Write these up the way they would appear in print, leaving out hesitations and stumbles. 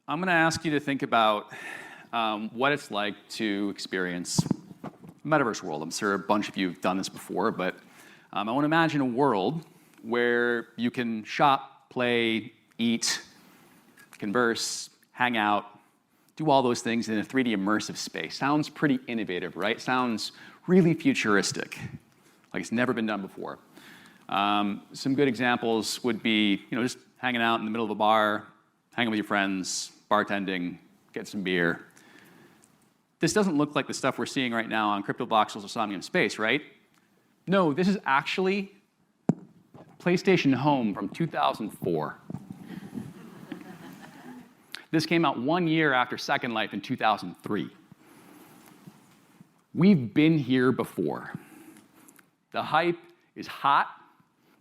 I'm going to ask you to think about what it's like to experience Metaverse world. I'm sure a bunch of you have done this before, but I want to imagine a world where you can shop, play, eat, converse, hang out, do all those things in a 3D immersive space. Sounds pretty innovative, right? Sounds really futuristic, like it's never been done before. Some good examples would be, just hanging out in the middle of a bar, hanging with your friends, bartending, get some beer. This doesn't look like the stuff we're seeing right now on CryptoVoxels or Somnium Space, right? No, this is actually PlayStation Home from 2004. This came out 1 year after Second Life in 2003. We've been here before. The hype is hot,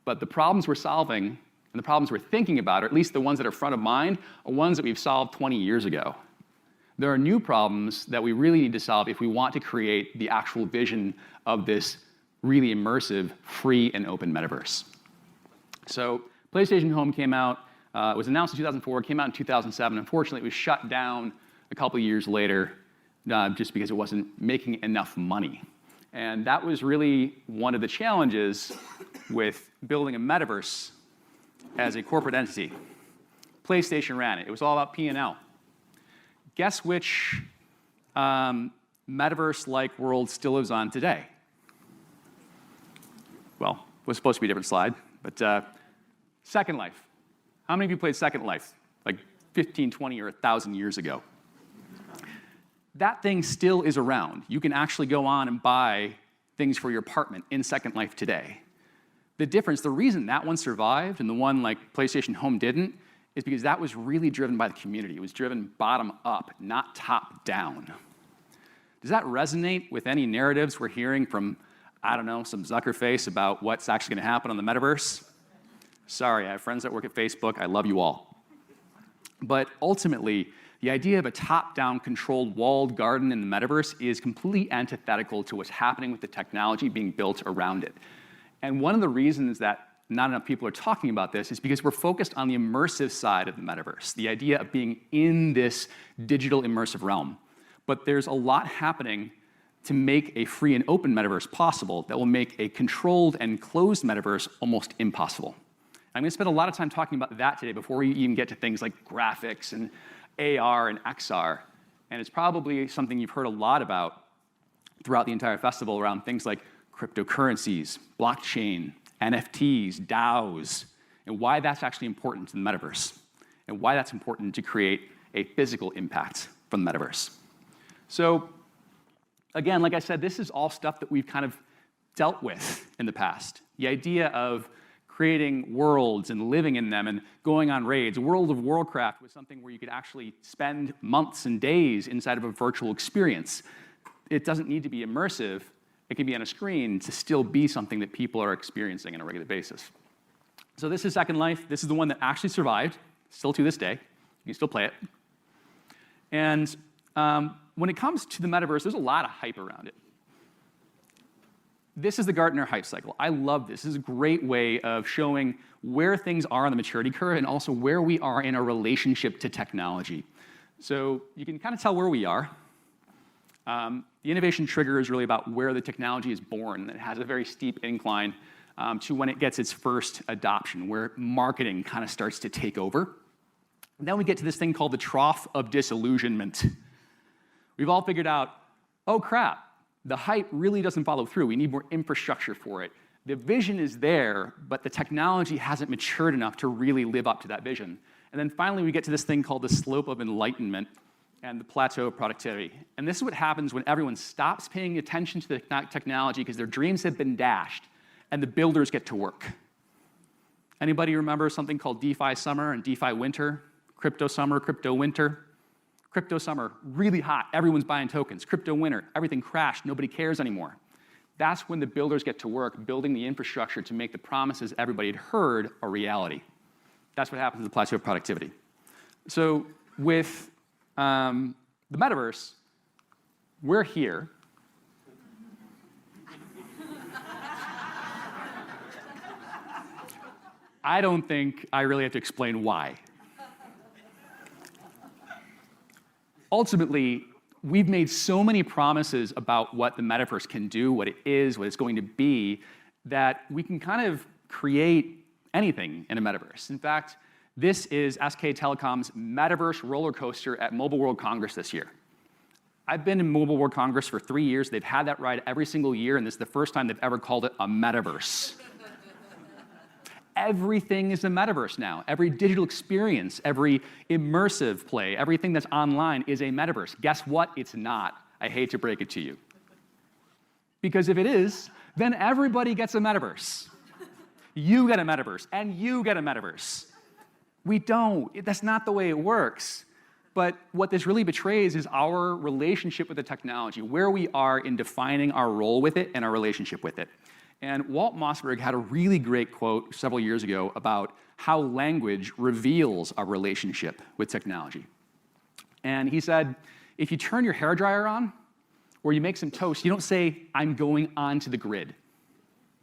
but the problems we're solving and the problems we're thinking about, or at least the ones that are front of mind, are ones that we've solved 20 years ago. There are new problems that we really need to solve if we want to create the actual vision of this really immersive, free, and open metaverse. So PlayStation Home came out, it was announced in 2004, came out in 2007. Unfortunately, it was shut down a couple years later just because it wasn't making enough money. And that was really one of the challenges with building a metaverse as a corporate entity. PlayStation ran it. It was all about P&L. Guess which metaverse-like world still lives on today? Well, it was supposed to be a different slide, but Second Life. How many of you played Second Life? Like 15, 20, or 1,000 years ago? That thing still is around. You can actually go on and buy things for your apartment in Second Life today. The difference, the reason that one survived and the one like PlayStation Home didn't, is because that was really driven by the community. It was driven bottom up, not top down. Does that resonate with any narratives we're hearing from, I don't know, some Zuckerface about what's actually going to happen on the metaverse? Sorry, I have friends that work at Facebook. I love you all. But ultimately, the idea of a top-down controlled walled garden in the metaverse is completely antithetical to what's happening with the technology being built around it. And one of the reasons that not enough people are talking about this is because we're focused on the immersive side of the metaverse, the idea of being in this digital immersive realm. But there's a lot happening to make a free and open metaverse possible that will make a controlled and closed metaverse almost impossible. I'm going to spend a lot of time talking about that today before we even get to things like graphics and AR and XR. And it's probably something you've heard a lot about throughout the entire festival around things like cryptocurrencies, blockchain, NFTs, DAOs, and why that's actually important to the metaverse, and why that's important to create a physical impact from the metaverse. So again, like I said, this is all stuff that we've kind of dealt with in the past. The idea of creating worlds and living in them and going on raids. World of Warcraft was something where you could actually spend months and days inside of a virtual experience. It doesn't need to be immersive. It can be on a screen to still be something that people are experiencing on a regular basis. So this is Second Life. This is the one that actually survived, still to this day. You can still play it. And when it comes to the metaverse, there's a lot of hype around it. This is the Gartner hype cycle. I love this. This is a great way of showing where things are on the maturity curve and also where we are in our relationship to technology. So you can kind of tell where we are. The innovation trigger is really about where the technology is born. It has a very steep incline to when it gets its first adoption, where marketing kind of starts to take over. And then we get to this thing called the trough of disillusionment. We've all figured out, oh crap, the hype really doesn't follow through. We need more infrastructure for it. The vision is there, but the technology hasn't matured enough to really live up to that vision. And then finally, we get to this thing called the slope of enlightenment and the plateau of productivity. And this is what happens when everyone stops paying attention to the technology because their dreams have been dashed, and the builders get to work. Anybody remember something called DeFi summer and DeFi winter? Crypto summer, crypto winter? Crypto summer, really hot, everyone's buying tokens. Crypto winter, everything crashed, nobody cares anymore. That's when the builders get to work building the infrastructure to make the promises everybody had heard a reality. That's what happens to the plateau of productivity. So with the metaverse, we're here. I don't think I really have to explain why. ultimately, we've made so many promises about what the metaverse can do, what it is, what it's going to be, that we can kind of create anything in a metaverse. In fact, this is SK Telecom's Metaverse roller coaster at Mobile World Congress this year. I've been in Mobile World Congress for 3 years. They've had that ride every single year, and this is the first time they've ever called it a metaverse. Everything is a metaverse now. Every digital experience, every immersive play, everything that's online is a metaverse. Guess what? It's not. I hate to break it to you. Because if it is, then everybody gets a metaverse. You get a metaverse, and you get a metaverse. We don't. That's not the way it works. But what this really betrays is our relationship with the technology, where we are in defining our role with it and our relationship with it. And Walt Mossberg had a really great quote several years ago about how language reveals our relationship with technology. And he said, if you turn your hairdryer on, or you make some toast, you don't say, I'm going onto the grid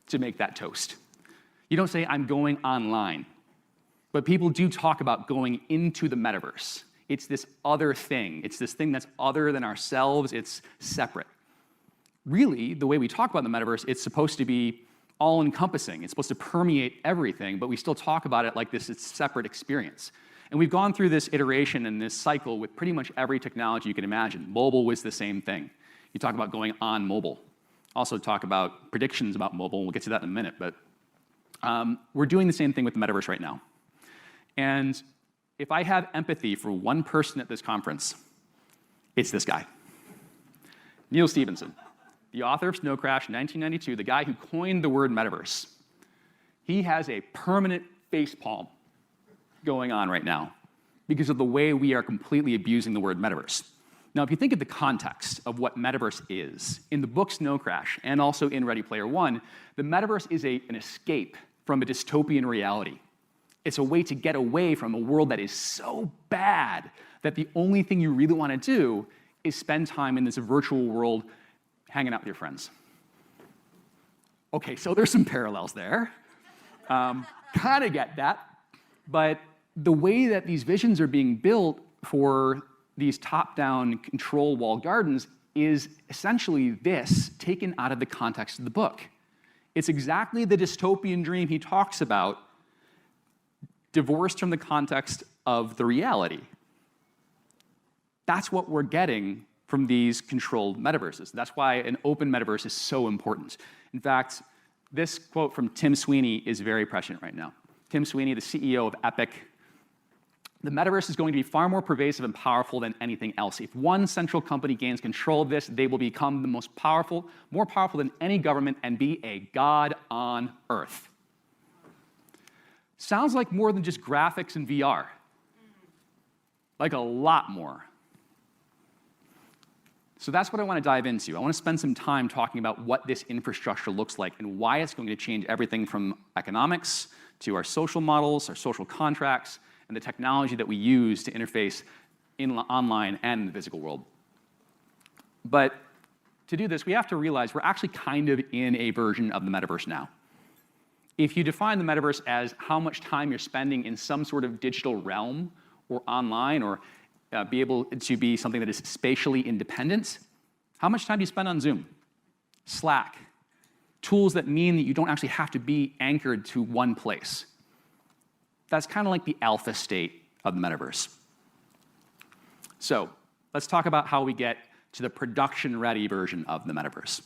to make that toast. You don't say, I'm going online. But people do talk about going into the metaverse. It's this other thing. It's this thing that's other than ourselves. It's separate. Really, the way we talk about the metaverse, it's supposed to be all-encompassing. It's supposed to permeate everything, but we still talk about it like this is a separate experience. And we've gone through this iteration and this cycle with pretty much every technology you can imagine. Mobile was the same thing. You talk about going on mobile. Also talk about predictions about mobile. We'll get to that in a minute, but we're doing the same thing with the metaverse right now. And if I have empathy for one person at this conference, it's this guy, Neil Stephenson, the author of Snow Crash in 1992, the guy who coined the word metaverse. He has a permanent facepalm going on right now because of the way we are completely abusing the word metaverse. Now, if you think of the context of what metaverse is, in the book Snow Crash and also in Ready Player One, the metaverse is an escape from a dystopian reality. It's a way to get away from a world that is so bad that the only thing you really want to do is spend time in this virtual world hanging out with your friends. Okay, so there's some parallels there. Kind of get that. But the way that these visions are being built for these top-down control walled gardens is essentially this, taken out of the context of the book. It's exactly the dystopian dream he talks about, divorced from the context of the reality. That's what we're getting from these controlled metaverses. That's why an open metaverse is so important. In fact, this quote from Tim Sweeney is very prescient right now. Tim Sweeney, the CEO of Epic, the metaverse is going to be far more pervasive and powerful than anything else. If one central company gains control of this, they will become the most powerful, more powerful than any government, and be a god on earth. Sounds like more than just graphics and VR. Like a lot more. So that's what I want to dive into. I want to spend some time talking about what this infrastructure looks like and why it's going to change everything from economics to our social models, our social contracts, and the technology that we use to interface online and in the physical world. But to do this, we have to realize we're actually kind of in a version of the metaverse now. If you define the metaverse as how much time you're spending in some sort of digital realm or online, or be able to be something that is spatially independent, how much time do you spend on Zoom, Slack, tools that mean that you don't actually have to be anchored to one place? That's kind of like the alpha state of the metaverse. So let's talk about how we get to the production-ready version of the metaverse.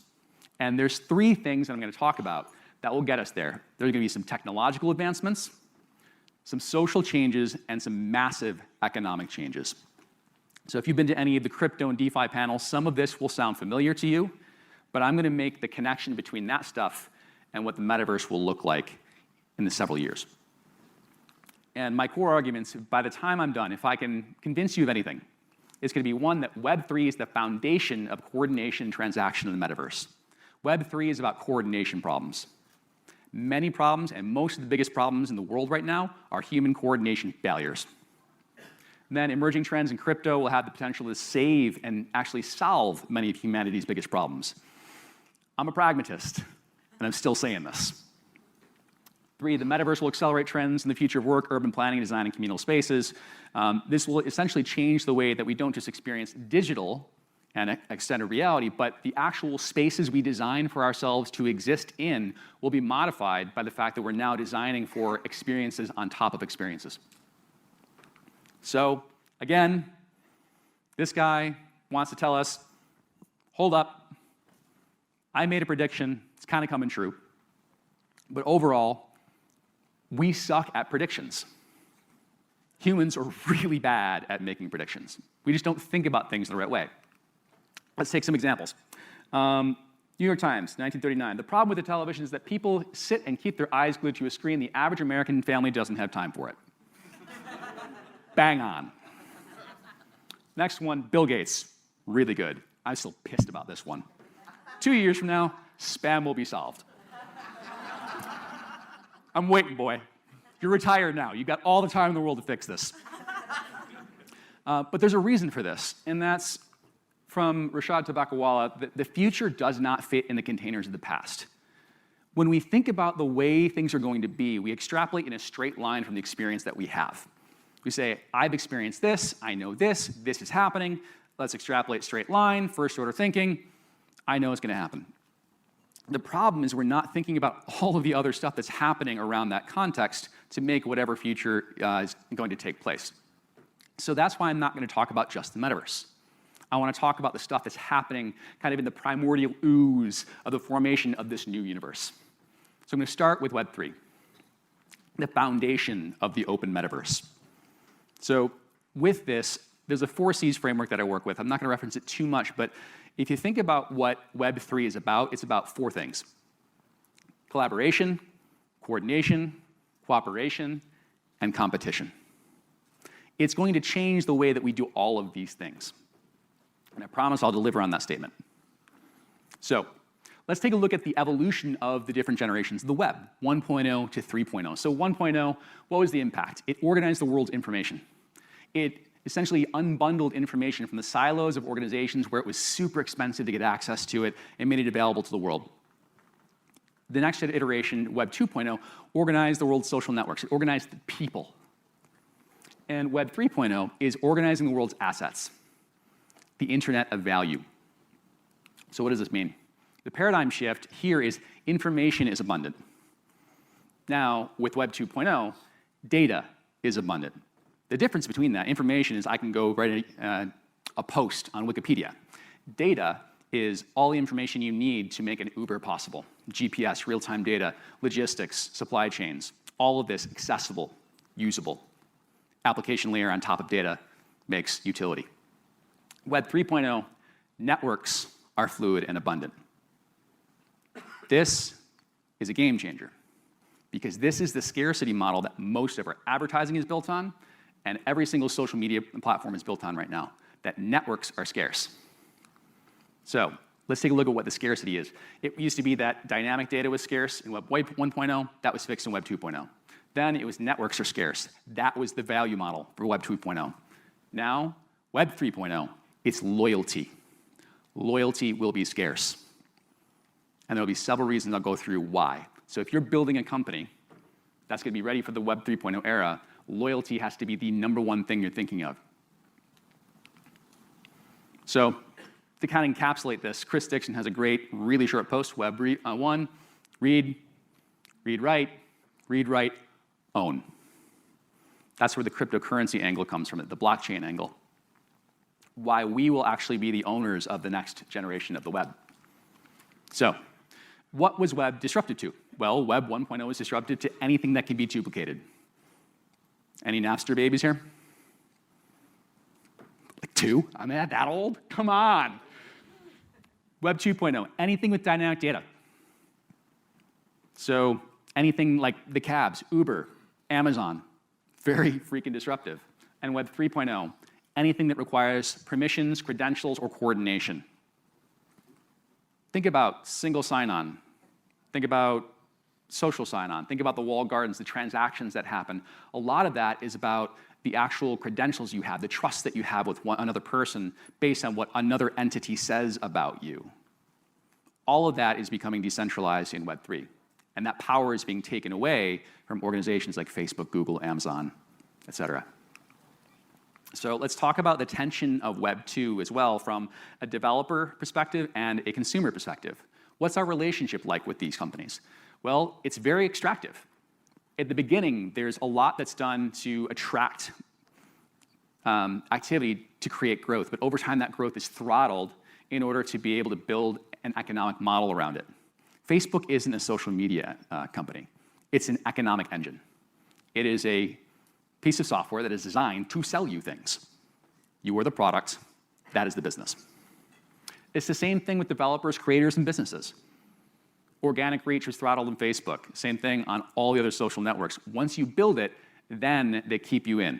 And there's 3 things that I'm going to talk about that will get us there. There's going to be some technological advancements, some social changes, and some massive economic changes. So if you've been to any of the crypto and DeFi panels, some of this will sound familiar to you, but I'm going to make the connection between that stuff and what the metaverse will look like in the several years. And my core arguments, by the time I'm done, if I can convince you of anything, it's going to be one, that Web3 is the foundation of coordination and transaction in the metaverse. Web3 is about coordination problems. Many problems, and most of the biggest problems in the world right now, are human coordination failures. And then emerging trends in crypto will have the potential to save and actually solve many of humanity's biggest problems. I'm a pragmatist, and I'm still saying this. 3, the metaverse will accelerate trends in the future of work, urban planning, design, and communal spaces. This will essentially change the way that we don't just experience digital and extended reality, but the actual spaces we design for ourselves to exist in will be modified by the fact that we're now designing for experiences on top of experiences. So, again, this guy wants to tell us, hold up, I made a prediction, it's kind of coming true. But overall, we suck at predictions. Humans are really bad at making predictions. We just don't think about things the right way. Let's take some examples. New York Times, 1939. The problem with the television is that people sit and keep their eyes glued to a screen. The average American family doesn't have time for it. Bang on. Next one, Bill Gates. Really good. I'm still pissed about this one. 2 years from now, spam will be solved. I'm waiting, boy. You're retired now. You've got all the time in the world to fix this. But there's a reason for this, and that's from Rashad Tabakawala. The future does not fit in the containers of the past. When we think about the way things are going to be, we extrapolate in a straight line from the experience that we have. We say, I've experienced this, I know this is happening, let's extrapolate straight line, first order thinking, I know it's going to happen. The problem is we're not thinking about all of the other stuff that's happening around that context to make whatever future is going to take place. So that's why I'm not going to talk about just the metaverse. I want to talk about the stuff that's happening kind of in the primordial ooze of the formation of this new universe. So I'm going to start with Web3, the foundation of the open metaverse. So with this, there's a 4Cs framework that I work with. I'm not going to reference it too much, but if you think about what Web3 is about, it's about 4 things: collaboration, coordination, cooperation, and competition. It's going to change the way that we do all of these things. And I promise I'll deliver on that statement. So let's take a look at the evolution of the different generations of the web, 1.0 to 3.0. So 1.0, what was the impact? It organized the world's information. It essentially unbundled information from the silos of organizations where it was super expensive to get access to it and made it available to the world. The next iteration, Web 2.0, organized the world's social networks. It organized the people. And Web 3.0 is organizing the world's assets, the internet of value. So what does this mean? The paradigm shift here is information is abundant. Now, with Web 2.0, data is abundant. The difference between that, information is I can go write a post on Wikipedia. Data is all the information you need to make an Uber possible. GPS, real-time data, logistics, supply chains, all of this accessible, usable. Application layer on top of data makes utility. Web 3.0, networks are fluid and abundant. This is a game changer because this is the scarcity model that most of our advertising is built on and every single social media platform is built on right now, that networks are scarce. So let's take a look at what the scarcity is. It used to be that dynamic data was scarce in Web 1.0. That was fixed in Web 2.0. Then it was networks are scarce. That was the value model for Web 2.0. Now, Web 3.0, it's loyalty. Loyalty will be scarce. And there'll be several reasons I'll go through why. So if you're building a company that's going to be ready for the Web 3.0 era, loyalty has to be the #1 thing you're thinking of. So to kind of encapsulate this, Chris Dixon has a great, really short post, Web 1, read, write, own. That's where the cryptocurrency angle comes from, the blockchain angle. Why we will actually be the owners of the next generation of the web. So what was web disrupted to? Well, Web 1.0 was disrupted to anything that can be duplicated. Any Napster babies here? Like 2? I'm not that old? Come on. Web 2.0, anything with dynamic data. So anything like the cabs, Uber, Amazon, very freaking disruptive. And Web 3.0, anything that requires permissions, credentials, or coordination. Think about single sign-on. Think about social sign-on. Think about the walled gardens, the transactions that happen. A lot of that is about the actual credentials you have, the trust that you have with another person based on what another entity says about you. All of that is becoming decentralized in Web 3. And that power is being taken away from organizations like Facebook, Google, Amazon, et cetera. So let's talk about the tension of Web 2 as well from a developer perspective and a consumer perspective. What's our relationship like with these companies? Well, it's very extractive. At the beginning, there's a lot that's done to attract activity to create growth, but over time that growth is throttled in order to be able to build an economic model around it. Facebook isn't a social media company. It's an economic engine. It is a piece of software that is designed to sell you things. You are the product, that is the business. It's the same thing with developers, creators, and businesses. Organic reach is throttled in Facebook. Same thing on all the other social networks. Once you build it, then they keep you in.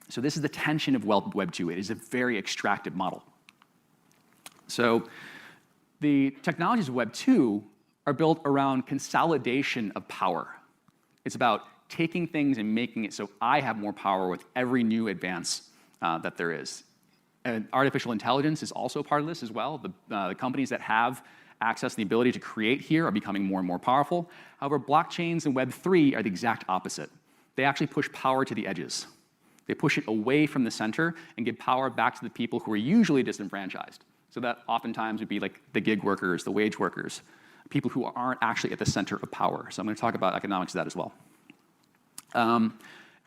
So this is the tension of Web 2. It is a very extractive model. So the technologies of Web 2 are built around consolidation of power. It's about taking things and making it so I have more power with every new advance that there is. And artificial intelligence is also part of this as well. The companies that have access and the ability to create here are becoming more and more powerful. However, blockchains and Web 3 are the exact opposite. They actually push power to the edges. They push it away from the center and give power back to the people who are usually disenfranchised. So that oftentimes would be like the gig workers, the wage workers, people who aren't actually at the center of power. So I'm going to talk about economics of that as well. And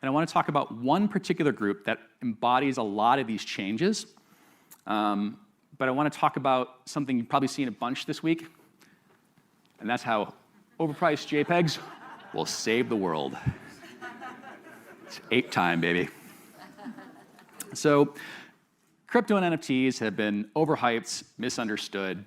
I want to talk about one particular group that embodies a lot of these changes. But I want to talk about something you've probably seen a bunch this week, and that's how overpriced JPEGs will save the world. It's ape time, baby. So crypto and NFTs have been overhyped, misunderstood,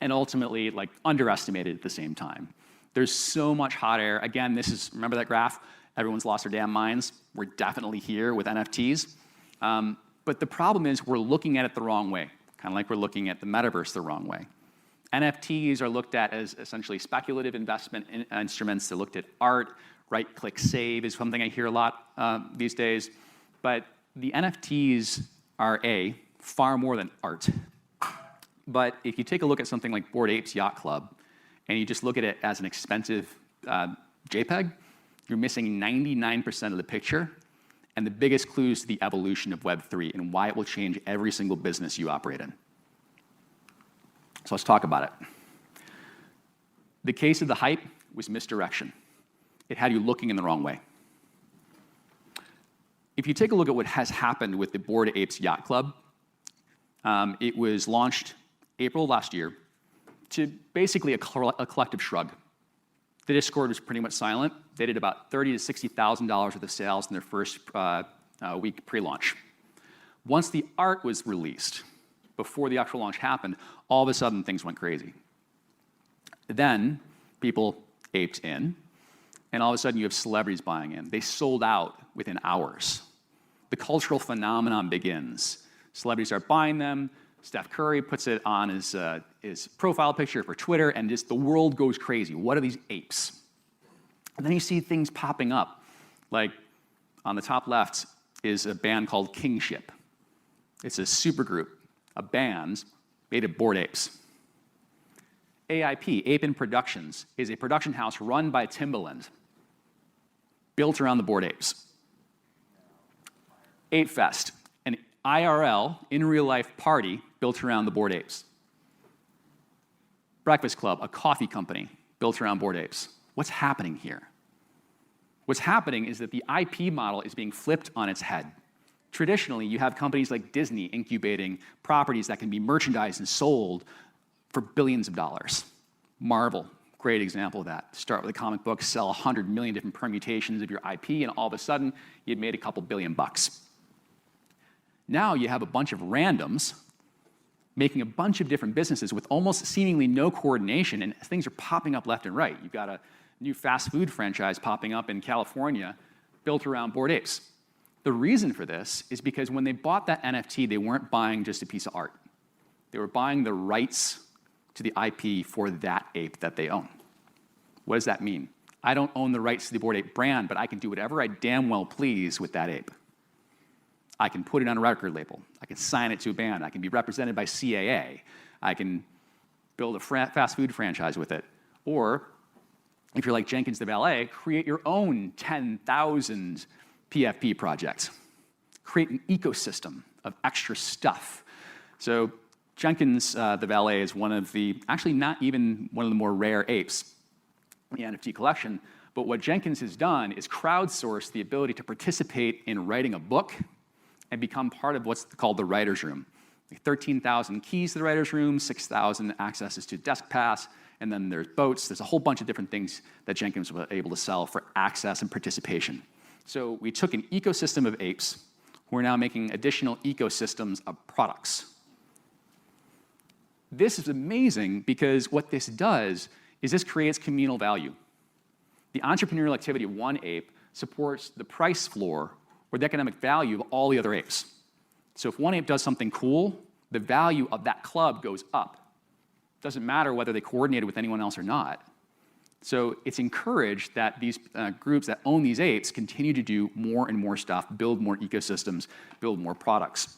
and ultimately underestimated at the same time. There's so much hot air. Again, remember that graph? Everyone's lost their damn minds. We're definitely here with NFTs. But the problem is we're looking at it the wrong way, kind of like we're looking at the metaverse the wrong way. NFTs are looked at as essentially speculative investment instruments. They're looked at art. Right-click save is something I hear a lot these days. But the NFTs are far more than art. But if you take a look at something like Bored Apes Yacht Club, and you just look at it as an expensive JPEG, you're missing 99% of the picture. And the biggest clues to the evolution of Web 3 and why it will change every single business you operate in. So let's talk about it. The case of the hype was misdirection. It had you looking in the wrong way. If you take a look at what has happened with the Bored Apes Yacht Club, it was launched April last year to basically a collective shrug. The Discord was pretty much silent. They did about $30,000 to $60,000 worth of sales in their first week pre-launch. Once the art was released, before the actual launch happened, all of a sudden things went crazy. Then people aped in, and all of a sudden you have celebrities buying in. They sold out within hours. The cultural phenomenon begins. Celebrities start buying them. Steph Curry puts it on his profile picture for Twitter, and just the world goes crazy. What are these apes? And then you see things popping up. Like on the top left is a band called Kingship. It's a supergroup of bands made of bored apes. AIP, Ape in Productions, is a production house run by Timbaland, built around the bored apes. Ape Fest, an IRL, in real life party built around the bored apes. Breakfast Club, a coffee company built around bored apes. What's happening here? What's happening is that the IP model is being flipped on its head. Traditionally, you have companies like Disney incubating properties that can be merchandised and sold for billions of dollars. Marvel, great example of that. Start with a comic book, sell 100 million different permutations of your IP, and all of a sudden, you've made a couple $billion. Now you have a bunch of randoms making a bunch of different businesses with almost seemingly no coordination, and things are popping up left and right. You've got a new fast food franchise popping up in California built around bored apes. The reason for this is because when they bought that NFT, they weren't buying just a piece of art. They were buying the rights to the IP for that ape that they own. What does that mean? I don't own the rights to the Bored Ape brand, but I can do whatever I damn well please with that ape. I can put it on a record label. I can sign it to a band. I can be represented by CAA. I can build a fast food franchise with it. Or if you're like Jenkins the valet, create your own 10,000 PFP projects. Create an ecosystem of extra stuff. So Jenkins the valet is one of the, actually not even one of the more rare apes in the NFT collection, but what Jenkins has done is crowdsource the ability to participate in writing a book and become part of what's called the writer's room. 13,000 keys to the writer's room, 6,000 accesses to desk pass, and then there's boats. There's a whole bunch of different things that Jenkins was able to sell for access and participation. So we took an ecosystem of apes. We're now making additional ecosystems of products. This is amazing because what this does is this creates communal value. The entrepreneurial activity of one ape supports the price floor or the economic value of all the other apes. So if one ape does something cool, the value of that club goes up. Doesn't matter whether they coordinated with anyone else or not. So it's encouraged that these groups that own these apes continue to do more and more stuff, build more ecosystems, build more products.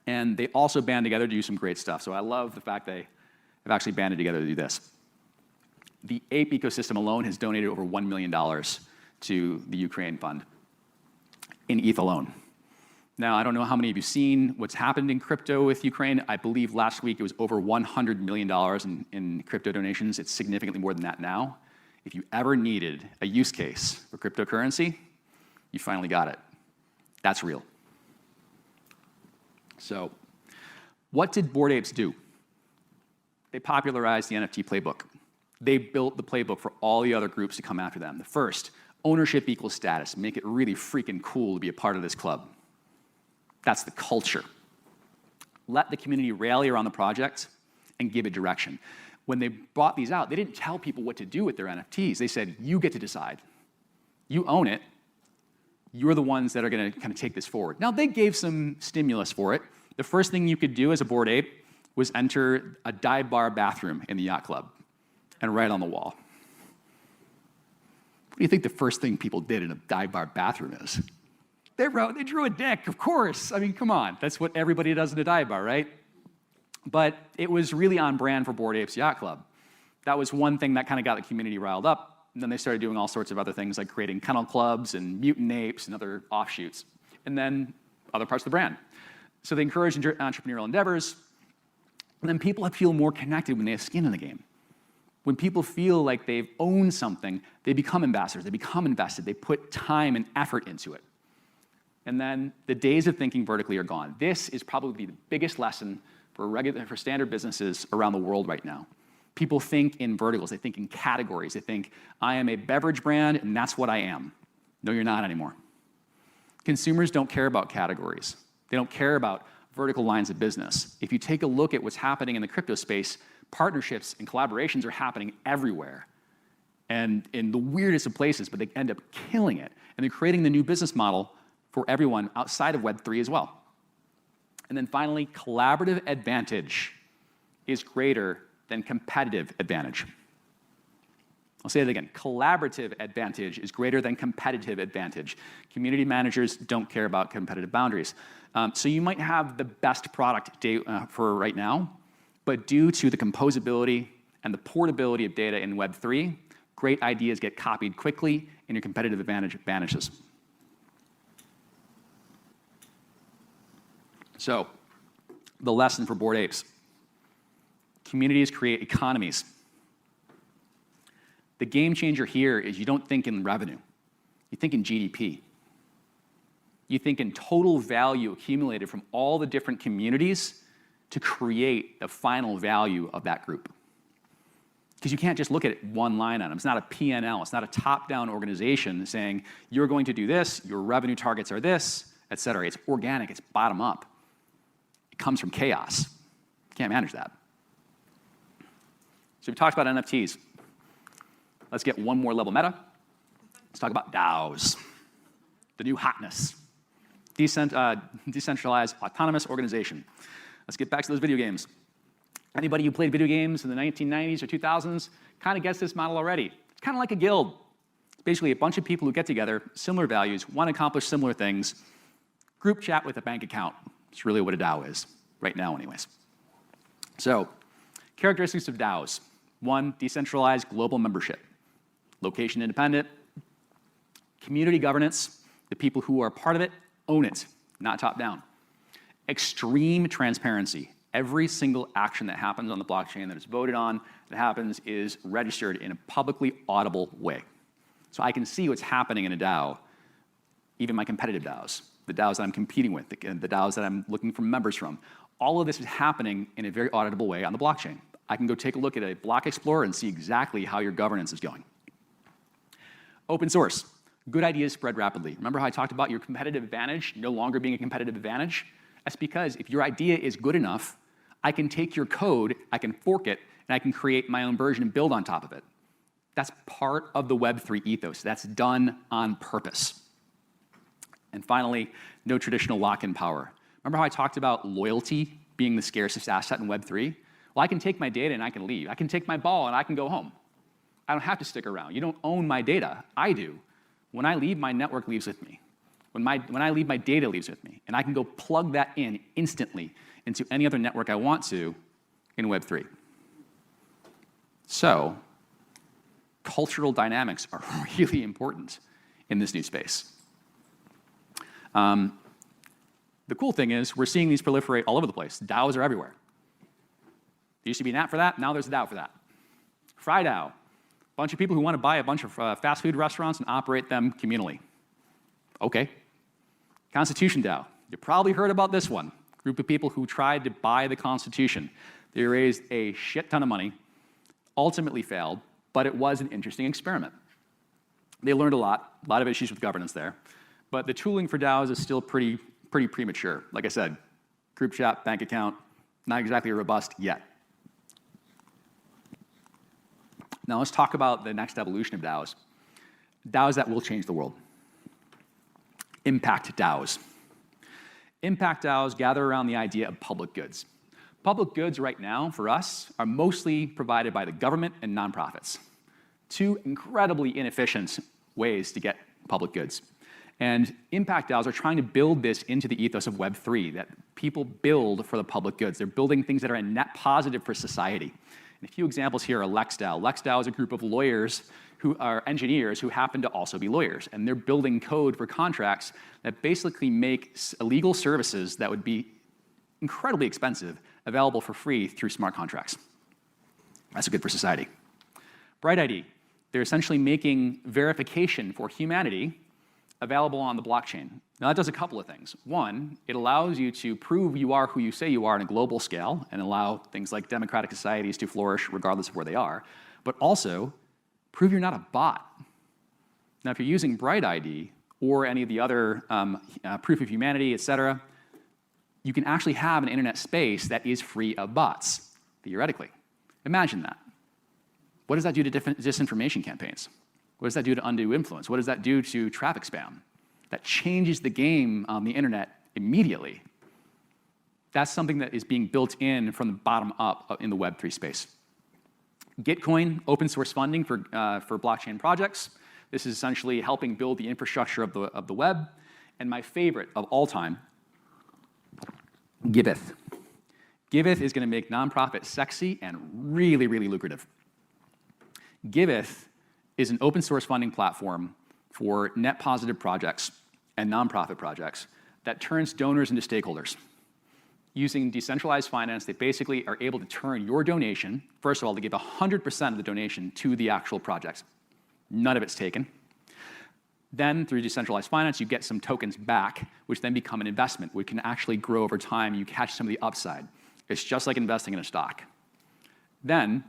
And they also band together to do some great stuff. So I love the fact they have actually banded together to do this. The ape ecosystem alone has donated over $1 million to the Ukraine fund in ETH alone. Now, I don't know how many of you have seen what's happened in crypto with Ukraine. I believe last week it was over $100 million in crypto donations. It's significantly more than that now. If you ever needed a use case for cryptocurrency, you finally got it. That's real. So, what did Bored Apes do? They popularized the NFT playbook. They built the playbook for all the other groups to come after them. The first, ownership equals status. Make it really freaking cool to be a part of this club. That's the culture. Let the community rally around the project and give it direction. When they brought these out, they didn't tell people what to do with their NFTs. They said, you get to decide. You own it. You're the ones that are going to kind of take this forward. Now, they gave some stimulus for it. The first thing you could do as a Bored Ape was enter a dive bar bathroom in the yacht club and write on the wall. What do you think the first thing people did in a dive bar bathroom is? They drew a dick, of course. I mean, come on. That's what everybody does in a dive bar, right? But it was really on brand for Bored Apes Yacht Club. That was one thing that kind of got the community riled up. And then they started doing all sorts of other things like creating kennel clubs and mutant apes and other offshoots. And then other parts of the brand. So they encouraged entrepreneurial endeavors. And then people feel more connected when they have skin in the game. When people feel like they've owned something, they become ambassadors, they become invested, they put time and effort into it. And then the days of thinking vertically are gone. This is probably the biggest lesson for standard businesses around the world right now. People think in verticals, they think in categories. They think, I am a beverage brand and that's what I am. No, you're not anymore. Consumers don't care about categories. They don't care about vertical lines of business. If you take a look at what's happening in the crypto space, partnerships and collaborations are happening everywhere and in the weirdest of places, but they end up killing it. And they're creating the new business model for everyone outside of Web3 as well. And then finally, collaborative advantage is greater than competitive advantage. I'll say it again. Collaborative advantage is greater than competitive advantage. Community managers don't care about competitive boundaries. So you might have the best product for right now, but due to the composability and the portability of data in Web3, great ideas get copied quickly and your competitive advantage vanishes. So, the lesson for Bored Apes. Communities create economies. The game changer here is you don't think in revenue. You think in GDP. You think in total value accumulated from all the different communities to create the final value of that group. Because you can't just look at one line item. It's not a P&L. It's not a top-down organization saying, you're going to do this, your revenue targets are this, et cetera. It's organic. It's bottom-up. Comes from chaos. You can't manage that. So we talked about NFTs. Let's get one more level meta. Let's talk about DAOs, the new hotness. Decentralized autonomous organization. Let's get back to those video games. Anybody who played video games in the 1990s or 2000s kind of gets this model already. It's kind of like a guild. It's basically a bunch of people who get together, similar values, want to accomplish similar things, group chat with a bank account. It's really what a DAO is, right now anyways. So, characteristics of DAOs. 1, decentralized global membership. Location independent. Community governance, the people who are part of it own it, not top down. Extreme transparency. Every single action that happens on the blockchain that is voted on, that happens, is registered in a publicly audible way. So I can see what's happening in a DAO, even my competitive DAOs, the DAOs that I'm competing with, the DAOs that I'm looking for members from. All of this is happening in a very auditable way on the blockchain. I can go take a look at a block explorer and see exactly how your governance is going. Open source. Good ideas spread rapidly. Remember how I talked about your competitive advantage no longer being a competitive advantage? That's because if your idea is good enough, I can take your code, I can fork it, and I can create my own version and build on top of it. That's part of the Web3 ethos. That's done on purpose. And finally, no traditional lock-in power. Remember how I talked about loyalty being the scarcest asset in Web3? Well, I can take my data and I can leave. I can take my ball and I can go home. I don't have to stick around. You don't own my data. I do. When I leave, my network leaves with me. When I leave, my data leaves with me. And I can go plug that in instantly into any other network I want to in Web3. So, cultural dynamics are really important in this new space. The cool thing is we're seeing these proliferate all over the place. DAOs are everywhere. There used to be an app for that. Now there's a DAO for that. FryDAO. A bunch of people who want to buy a bunch of fast food restaurants and operate them communally. Okay. Constitution DAO. You probably heard about this one. Group of people who tried to buy the Constitution. They raised a shit ton of money, ultimately failed, but it was an interesting experiment. They learned a lot of issues with governance there, but the tooling for DAOs is still pretty premature. Like I said, group chat, bank account, not exactly robust yet. Now let's talk about the next evolution of DAOs. DAOs that will change the world. Impact DAOs. Impact DAOs gather around the idea of public goods. Public goods right now, for us, are mostly provided by the government and nonprofits. Two incredibly inefficient ways to get public goods. And impact DAOs are trying to build this into the ethos of Web3, that people build for the public goods. They're building things that are a net positive for society. And a few examples here are LexDAO. LexDAO is a group of lawyers who are engineers who happen to also be lawyers. And they're building code for contracts that basically make legal services that would be incredibly expensive available for free through smart contracts. That's good for society. BrightID. They're essentially making verification for humanity available on the blockchain. Now that does a couple of things. One, it allows you to prove you are who you say you are on a global scale and allow things like democratic societies to flourish regardless of where they are, but also prove you're not a bot. Now if you're using BrightID or any of the other proof of humanity, et cetera, you can actually have an internet space that is free of bots, theoretically. Imagine that. What does that do to disinformation campaigns? What does that do to undue influence? What does that do to traffic spam? That changes the game on the internet immediately. That's something that is being built in from the bottom up in the Web3 space. Gitcoin, open source funding for blockchain projects. This is essentially helping build the infrastructure of the web. And my favorite of all time, Giveth. Giveth is going to make nonprofit sexy and really, really lucrative. Giveth is an open source funding platform for net positive projects and nonprofit projects that turns donors into stakeholders. Using decentralized finance, they basically are able to turn your donation, first of all, to give 100% of the donation to the actual project. None of it's taken. Then, through decentralized finance, you get some tokens back, which then become an investment, which can actually grow over time. You catch some of the upside. It's just like investing in a stock. Then,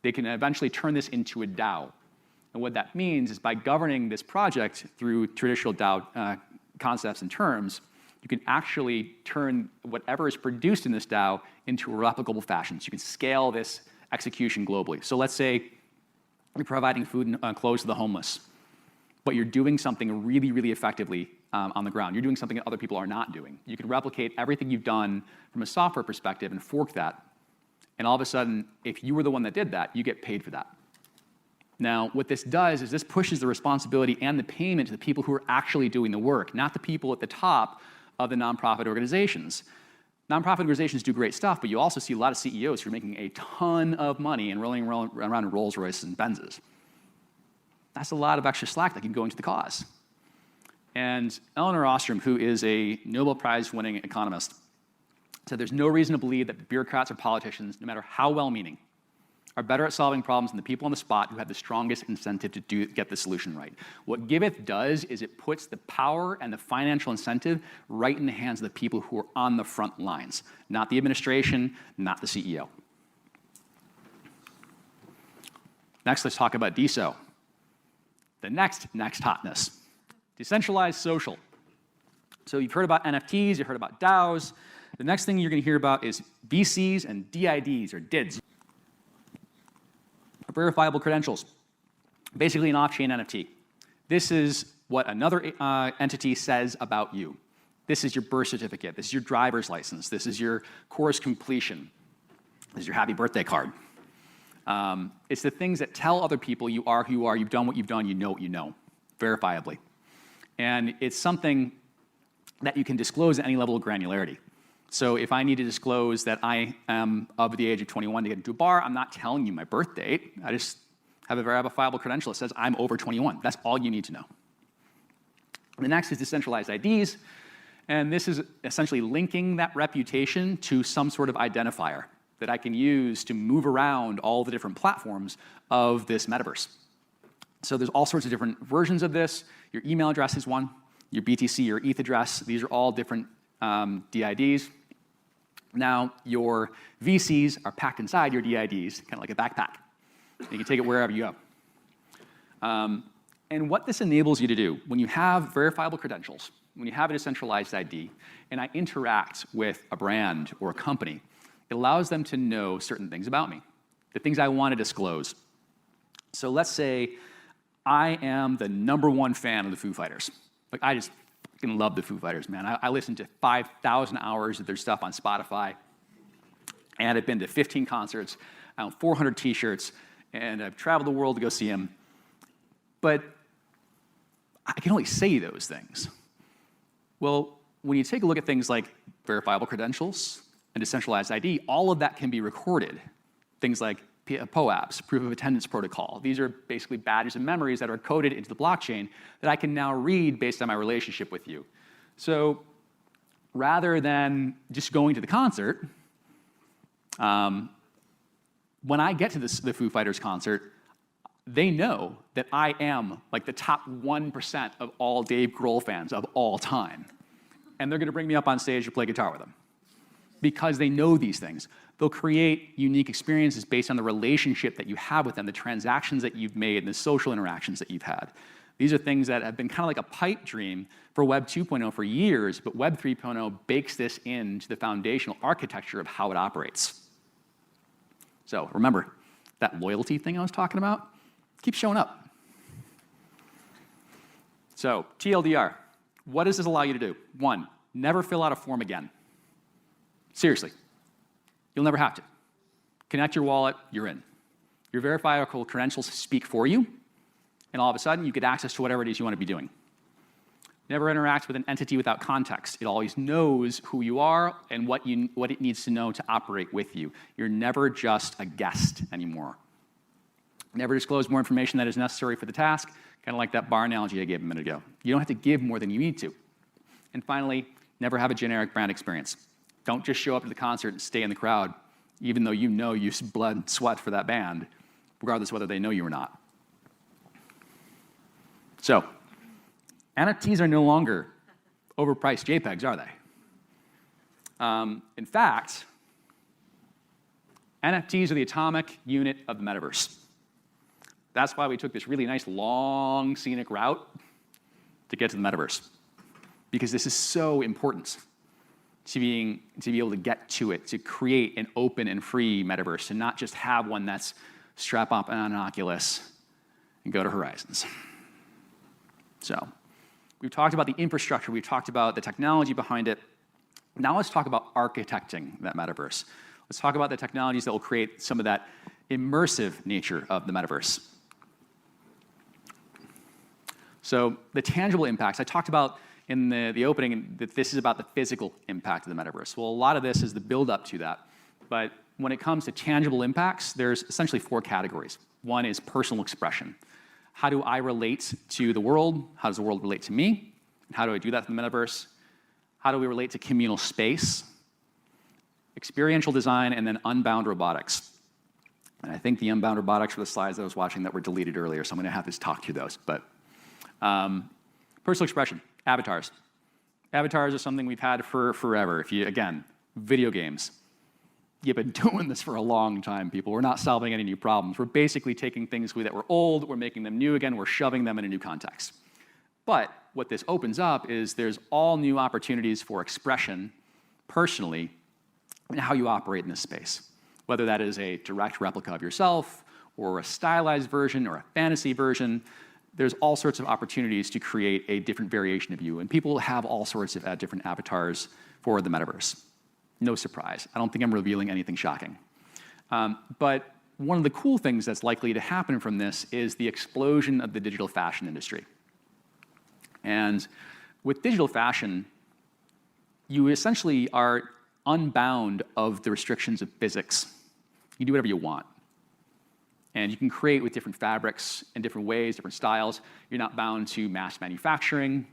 they can eventually turn this into a DAO. And what that means is by governing this project through traditional DAO concepts and terms, you can actually turn whatever is produced in this DAO into a replicable fashion. So you can scale this execution globally. So let's say you're providing food and clothes to the homeless, but you're doing something really, really effectively on the ground. You're doing something that other people are not doing. You can replicate everything you've done from a software perspective and fork that. And all of a sudden, if you were the one that did that, you get paid for that. Now, what this does is this pushes the responsibility and the payment to the people who are actually doing the work, not the people at the top of the nonprofit organizations. Nonprofit organizations do great stuff, but you also see a lot of CEOs who are making a ton of money and rolling around in Rolls Royces and Benzes. That's a lot of extra slack that can go into the cause. And Elinor Ostrom, who is a Nobel Prize-winning economist, said there's no reason to believe that bureaucrats or politicians, no matter how well-meaning, are better at solving problems than the people on the spot who have the strongest incentive to get the solution right. What Giveth does is it puts the power and the financial incentive right in the hands of the people who are on the front lines, not the administration, not the CEO. Next, let's talk about DeSo. The next hotness, decentralized social. So you've heard about NFTs, you've heard about DAOs. The next thing you're going to hear about is VCs and DIDs, or DIDs. Verifiable credentials, basically an off-chain NFT. This is what another entity says about you. This is your birth certificate. This is your driver's license. This is your course completion. This is your happy birthday card. It's the things that tell other people you are who you are, you've done what you've done, you know what you know, verifiably. And it's something that you can disclose at any level of granularity. So if I need to disclose that I am of the age of 21 to get into a bar, I'm not telling you my birth date. I just have a verifiable credential that says I'm over 21. That's all you need to know. The next is decentralized IDs. And this is essentially linking that reputation to some sort of identifier that I can use to move around all the different platforms of this metaverse. So there's all sorts of different versions of this. Your email address is one. Your BTC or ETH address, these are all different DIDs. Now, your VCs are packed inside your DIDs, kind of like a backpack. You can take it wherever you go. And what this enables you to do, when you have verifiable credentials, when you have a decentralized ID, and I interact with a brand or a company, it allows them to know certain things about me, the things I want to disclose. So let's say I am the #1 fan of the Foo Fighters. Like, I just fucking love the Foo Fighters, man. I listen to 5,000 hours of their stuff on Spotify, and I've been to 15 concerts, I own 400 t-shirts, and I've traveled the world to go see them. But I can only say those things. Well, when you take a look at things like verifiable credentials and decentralized ID, all of that can be recorded. Things like POAPs, proof of attendance protocol. These are basically badges and memories that are coded into the blockchain that I can now read based on my relationship with you. So rather than just going to the concert, when I get to the Foo Fighters concert, they know that I am like the top 1% of all Dave Grohl fans of all time. And they're going to bring me up on stage to play guitar with them. Because they know these things. They'll create unique experiences based on the relationship that you have with them, the transactions that you've made, and the social interactions that you've had. These are things that have been kind of like a pipe dream for Web 2.0 for years, but Web 3.0 bakes this into the foundational architecture of how it operates. So remember, that loyalty thing I was talking about keeps showing up. So TLDR, what does this allow you to do? 1, never fill out a form again. Seriously, you'll never have to. Connect your wallet, you're in. Your verifiable credentials speak for you, and all of a sudden you get access to whatever it is you want to be doing. Never interact with an entity without context. It always knows who you are and what it needs to know to operate with you. You're never just a guest anymore. Never disclose more information that is necessary for the task, kind of like that bar analogy I gave a minute ago. You don't have to give more than you need to. And finally, never have a generic brand experience. Don't just show up to the concert and stay in the crowd, even though you know you blood and sweat for that band, regardless whether they know you or not. So, NFTs are no longer overpriced JPEGs, are they? In fact, NFTs are the atomic unit of the metaverse. That's why we took this really nice, long, scenic route to get to the metaverse, because this is so important. To be able to get to it, to create an open and free metaverse, and not just have one that's strap up on an Oculus and go to Horizons. So, we've talked about the infrastructure, we've talked about the technology behind it. Now let's talk about architecting that metaverse. Let's talk about the technologies that will create some of that immersive nature of the metaverse. So, the tangible impacts, I talked about in the opening that this is about the physical impact of the metaverse. Well, a lot of this is the build-up to that. But when it comes to tangible impacts, there's essentially 4 categories. 1 is personal expression. How do I relate to the world? How does the world relate to me? And how do I do that in the metaverse? How do we relate to communal space? Experiential design, and then Unbound Robotics. And I think the Unbound Robotics were the slides I was watching that were deleted earlier, so I'm going to have to talk through those. But personal expression, avatars. Avatars are something we've had for forever. If you, again, video games. You've been doing this for a long time, people. We're not solving any new problems. We're basically taking things that were old, we're making them new again, we're shoving them in a new context. But what this opens up is there's all new opportunities for expression personally in how you operate in this space. Whether that is a direct replica of yourself, or a stylized version, or a fantasy version, there's all sorts of opportunities to create a different variation of you. And people have all sorts of different avatars for the metaverse. No surprise. I don't think I'm revealing anything shocking. But one of the cool things that's likely to happen from this is the explosion of the digital fashion industry. And with digital fashion, you essentially are unbound of the restrictions of physics. You do whatever you want. And you can create with different fabrics in different ways, different styles. You're not bound to mass manufacturing.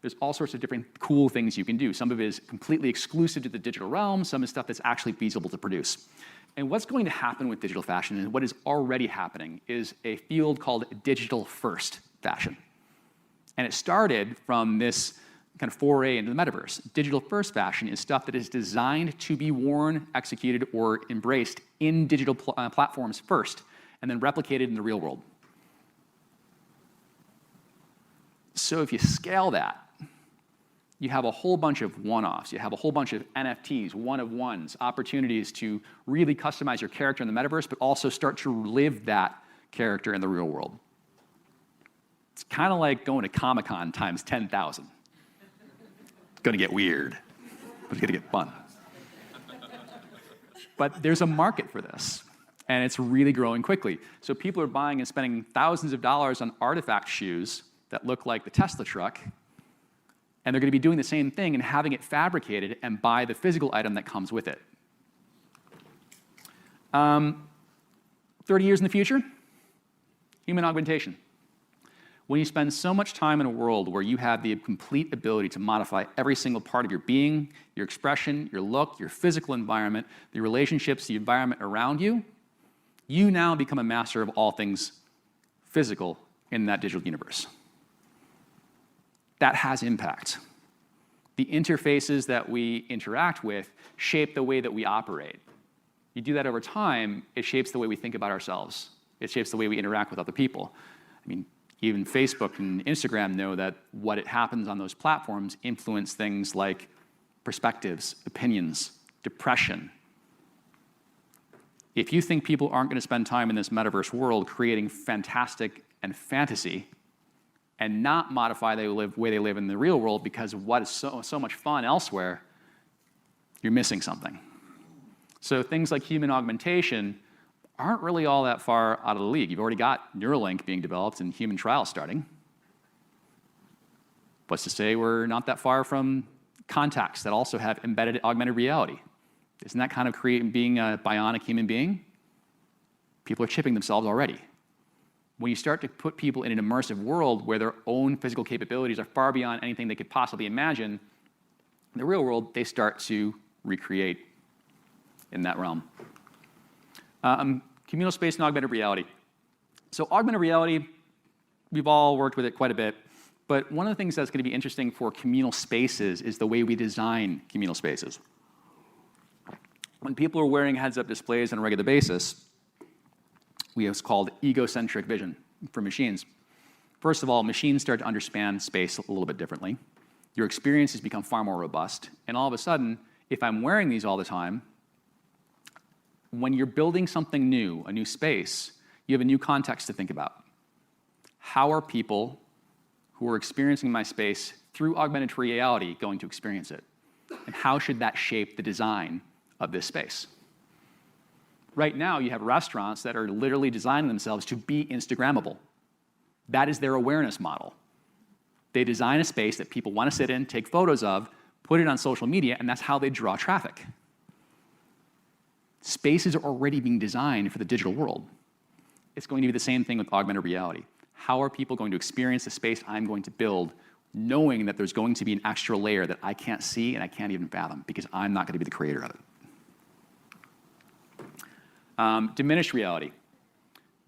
There's all sorts of different cool things you can do. Some of it is completely exclusive to the digital realm. Some is stuff that's actually feasible to produce. And what's going to happen with digital fashion, and what is already happening, is a field called digital-first fashion. And it started from this kind of foray into the metaverse. Digital-first fashion is stuff that is designed to be worn, executed, or embraced in digital platforms first, and then replicated in the real world. So if you scale that, you have a whole bunch of one-offs. You have a whole bunch of NFTs, one-of-ones, opportunities to really customize your character in the metaverse, but also start to live that character in the real world. It's kind of like going to Comic-Con times 10,000. It's going to get weird, but it's going to get fun. But there's a market for this, and it's really growing quickly. So people are buying and spending thousands of dollars on artifact shoes that look like the Tesla truck, and they're going to be doing the same thing and having it fabricated and buy the physical item that comes with it. 30 years in the future, human augmentation. When you spend so much time in a world where you have the complete ability to modify every single part of your being, your expression, your look, your physical environment, the relationships, the environment around you, you now become a master of all things physical in that digital universe. That has impact. The interfaces that we interact with shape the way that we operate. You do that over time, it shapes the way we think about ourselves. It shapes the way we interact with other people. I mean, even Facebook and Instagram know that what happens on those platforms influence things like perspectives, opinions, depression. If you think people aren't going to spend time in this metaverse world creating fantastic and fantasy, and not modify the way they live in the real world because of what is so much fun elsewhere, you're missing something. So things like human augmentation aren't really all that far out of the league. You've already got Neuralink being developed and human trials starting. What's to say we're not that far from contacts that also have embedded augmented reality? Isn't that kind of being a bionic human being? People are chipping themselves already. When you start to put people in an immersive world where their own physical capabilities are far beyond anything they could possibly imagine, in the real world, they start to recreate in that realm. Communal space and augmented reality. So augmented reality, we've all worked with it quite a bit, but one of the things that's going to be interesting for communal spaces is the way we design communal spaces. When people are wearing heads-up displays on a regular basis, we have called egocentric vision for machines. First of all, machines start to understand space a little bit differently. Your experiences become far more robust. And all of a sudden, if I'm wearing these all the time, when you're building something new, a new space, you have a new context to think about. How are people who are experiencing my space through augmented reality going to experience it? And how should that shape the design of this space? Right now, you have restaurants that are literally designing themselves to be Instagrammable. That is their awareness model. They design a space that people want to sit in, take photos of, put it on social media, and that's how they draw traffic. Spaces are already being designed for the digital world. It's going to be the same thing with augmented reality. How are people going to experience the space I'm going to build, knowing that there's going to be an extra layer that I can't see and I can't even fathom because I'm not going to be the creator of it. Diminished reality.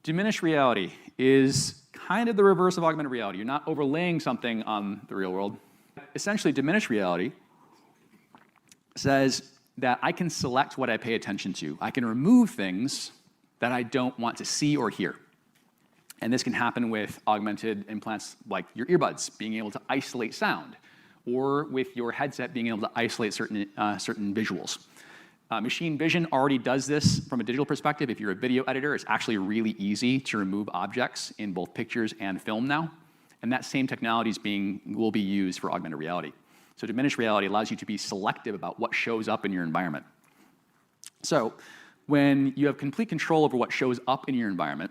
Diminished reality is kind of the reverse of augmented reality. You're not overlaying something on the real world. Essentially, diminished reality says that I can select what I pay attention to. I can remove things that I don't want to see or hear. And this can happen with augmented implants like your earbuds, being able to isolate sound, or with your headset being able to isolate certain visuals. Machine vision already does this from a digital perspective. If you're a video editor, it's actually really easy to remove objects in both pictures and film now. And that same technology will be used for augmented reality. So diminished reality allows you to be selective about what shows up in your environment. So when you have complete control over what shows up in your environment,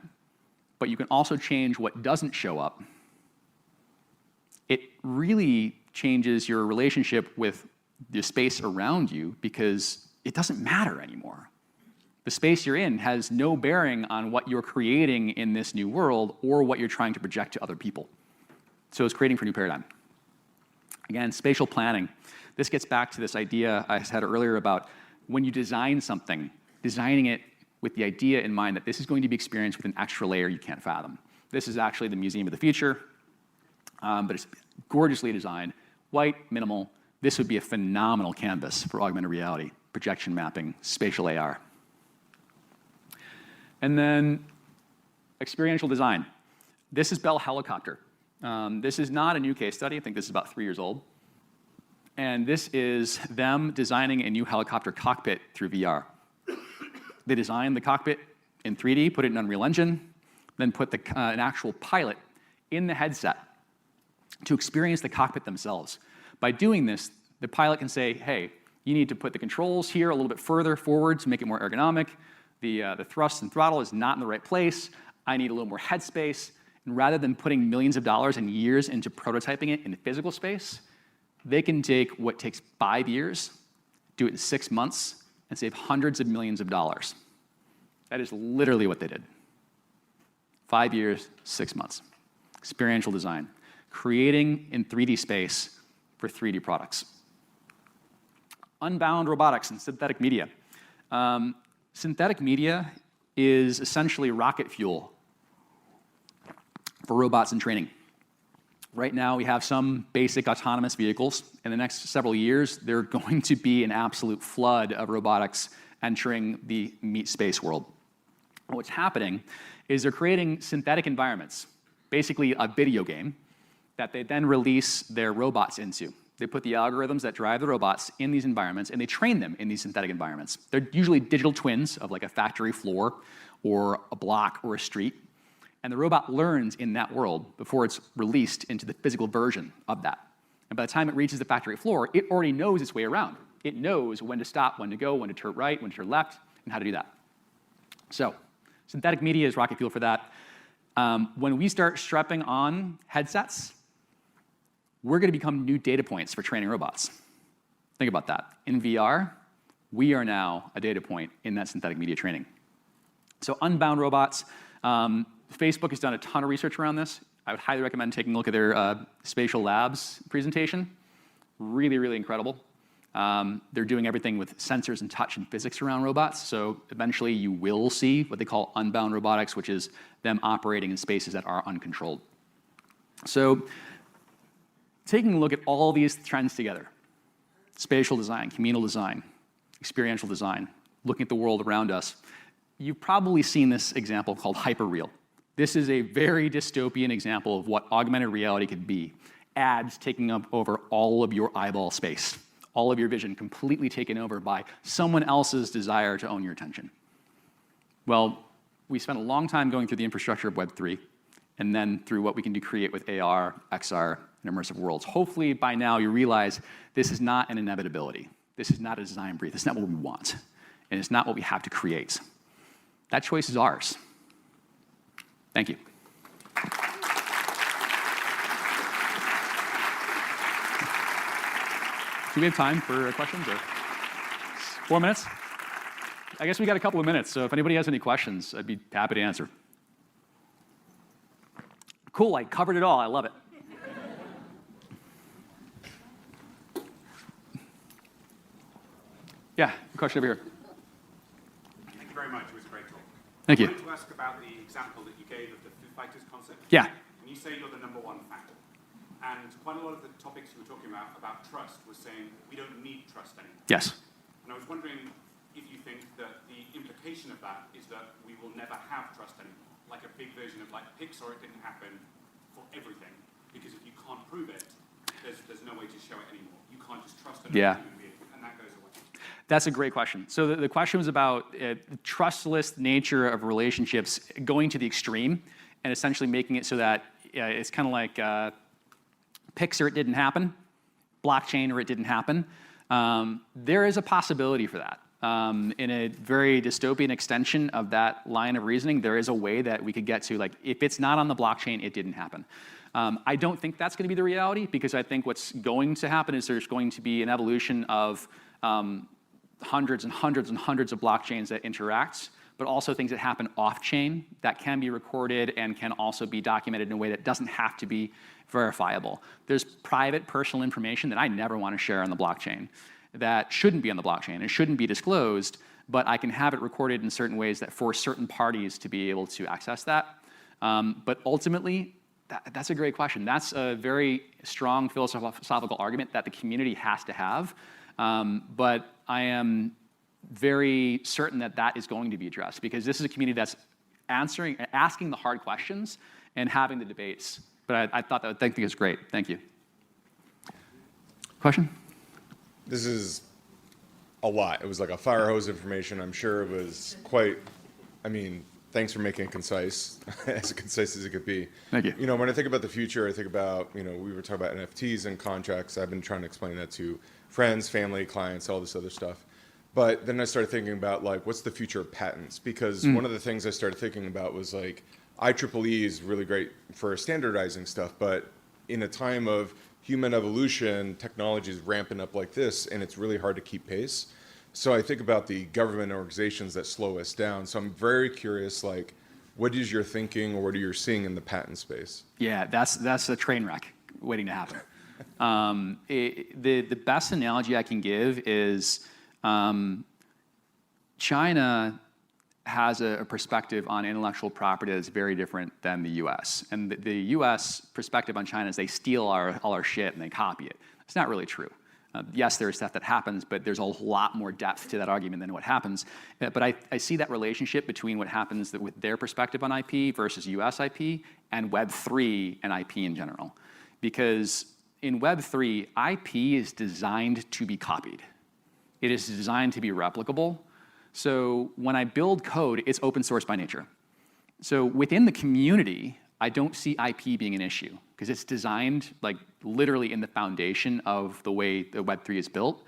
but you can also change what doesn't show up, it really changes your relationship with the space around you because it doesn't matter anymore. The space you're in has no bearing on what you're creating in this new world or what you're trying to project to other people. So it's creating for a new paradigm. Again, spatial planning. This gets back to this idea I had earlier about when you design something, designing it with the idea in mind that this is going to be experienced with an extra layer you can't fathom. This is actually the Museum of the Future, but it's gorgeously designed, white, minimal. This would be a phenomenal canvas for augmented reality, projection mapping, spatial AR. And then experiential design. This is Bell Helicopter. This is not a new case study. I think this is about 3 years old. And this is them designing a new helicopter cockpit through VR. They designed the cockpit in 3D, put it in Unreal Engine, then put an actual pilot in the headset to experience the cockpit themselves. By doing this, the pilot can say, hey, you need to put the controls here a little bit further forward to make it more ergonomic. The thrust and throttle is not in the right place. I need a little more headspace. And rather than putting millions of dollars and years into prototyping it in the physical space, they can take what takes 5 years, do it in 6 months, and save hundreds of millions of dollars. That is literally what they did. 5 years, 6 months. Experiential design. Creating in 3D space for 3D products. Unbound robotics and synthetic media. Synthetic media is essentially rocket fuel for robots in training. Right now, we have some basic autonomous vehicles. In the next several years, there are going to be an absolute flood of robotics entering the meat space world. What's happening is they're creating synthetic environments, basically a video game, that they then release their robots into. They put the algorithms that drive the robots in these environments, and they train them in these synthetic environments. They're usually digital twins of like a factory floor or a block or a street. And the robot learns in that world before it's released into the physical version of that. And by the time it reaches the factory floor, it already knows its way around. It knows when to stop, when to go, when to turn right, when to turn left, and how to do that. So synthetic media is rocket fuel for that. When we start strapping on headsets, we're going to become new data points for training robots. Think about that. In VR, we are now a data point in that synthetic media training. So Unbound Robots, Facebook has done a ton of research around this. I would highly recommend taking a look at their Spatial Labs presentation. Really, really incredible. They're doing everything with sensors and touch and physics around robots. So eventually you will see what they call unbound robotics, which is them operating in spaces that are uncontrolled. So taking a look at all these trends together, spatial design, communal design, experiential design, looking at the world around us, you've probably seen this example called hyperreal. This is a very dystopian example of what augmented reality could be. Ads taking up over all of your eyeball space, all of your vision completely taken over by someone else's desire to own your attention. Well, we spent a long time going through the infrastructure of Web3, and then through what we can create with AR, XR, and immersive worlds. Hopefully by now you realize this is not an inevitability. This is not a design brief. This is not what we want. And it's not what we have to create. That choice is ours. Thank you. Do we have time for questions? Or 4 minutes? I guess we got a couple of minutes, so if anybody has any questions, I'd be happy to answer. Cool, I covered it all. I love it. Yeah, question over here. Thank you very much. It was a great talk. Thank you. I wanted to ask about the example that you gave of the Foo Fighters concert. Yeah. And you say you're the #1 fan. And quite a lot of the topics you were talking about trust, was saying we don't need trust anymore. Yes. And I was wondering if you think that the implication of that is that we will never have trust anymore, like a big version of like Pixar, it didn't happen for everything, because if you can't prove it, there's no way to show it anymore. You can't just trust another human being, and that goes away. That's a great question. So the question was about the trustless nature of relationships going to the extreme and essentially making it so that it's kind of like Pixar, it didn't happen, blockchain, or it didn't happen. There is a possibility for that. In a very dystopian extension of that line of reasoning, there is a way that we could get to, like, if it's not on the blockchain, it didn't happen. I don't think that's going to be the reality, because I think what's going to happen is there's going to be an evolution of hundreds and hundreds and hundreds of blockchains that interact, but also things that happen off-chain that can be recorded and can also be documented in a way that doesn't have to be verifiable. There's private personal information that I never want to share on the blockchain that shouldn't be on the blockchain and shouldn't be disclosed, but I can have it recorded in certain ways that force certain parties to be able to access that. But ultimately, that's a great question. That's a very strong philosophical argument that the community has to have. But I am very certain that that is going to be addressed, because this is a community that's asking the hard questions and having the debates. But I think it was great. Thank you. Question? This is a lot. It was like a fire hose of information. I'm sure it was quite, thanks for making it concise, as concise as it could be. Thank you. You know, when I think about the future, I think about, we were talking about NFTs and contracts. I've been trying to explain that to friends, family, clients, all this other stuff. But then I started thinking about, like, what's the future of patents? Because one of the things I started thinking about was, like, IEEE is really great for standardizing stuff, but in a time of human evolution, technology is ramping up like this, and it's really hard to keep pace. So I think about the government organizations that slow us down. So I'm very curious, like, what is your thinking, or what are you seeing in the patent space? Yeah, that's a train wreck waiting to happen. The best analogy I can give is China has a perspective on intellectual property that's very different than the US. And the US perspective on China is they steal all our shit and they copy it. It's not really true. Yes, there's stuff that happens, but there's a lot more depth to that argument than what happens. But I see that relationship between what happens with their perspective on IP versus US IP and Web3 and IP in general. Because in Web3, IP is designed to be copied. It is designed to be replicable. So when I build code, it's open source by nature. So within the community, I don't see IP being an issue, because it's designed like literally in the foundation of the way the Web3 is built.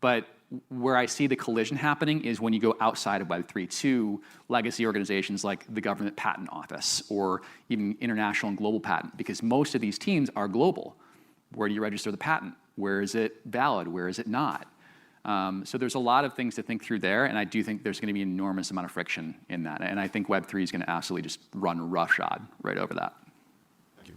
But where I see the collision happening is when you go outside of Web3 to legacy organizations like the Government Patent Office or even international and global patent, because most of these teams are global. Where do you register the patent? Where is it valid? Where is it not? So there's a lot of things to think through there, and I do think there's going to be an enormous amount of friction in that. And I think Web3 is going to absolutely just run roughshod right over that. Thank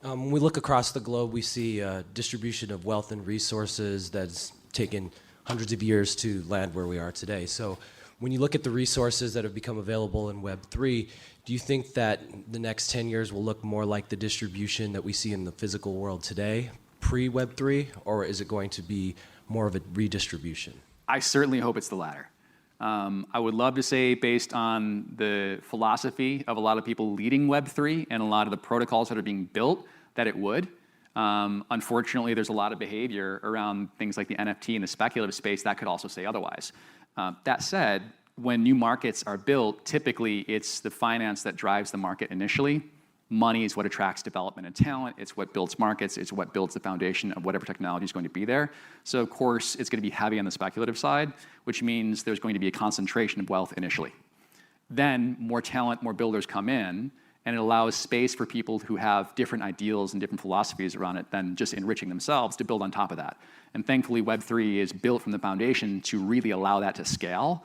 you. When we look across the globe, we see a distribution of wealth and resources that's taken hundreds of years to land where we are today. So when you look at the resources that have become available in Web3, do you think that the next 10 years will look more like the distribution that we see in the physical world today, pre-Web3, or is it going to be more of a redistribution? I certainly hope it's the latter. I would love to say, based on the philosophy of a lot of people leading Web3 and a lot of the protocols that are being built, that it would. Unfortunately, there's a lot of behavior around things like the NFT and the speculative space that could also say otherwise. That said, when new markets are built, typically it's the finance that drives the market initially. Money is what attracts development and talent. It's what builds markets. It's what builds the foundation of whatever technology is going to be there. So of course, it's going to be heavy on the speculative side, which means there's going to be a concentration of wealth initially. Then more talent, more builders come in, and it allows space for people who have different ideals and different philosophies around it than just enriching themselves to build on top of that. And thankfully, Web3 is built from the foundation to really allow that to scale.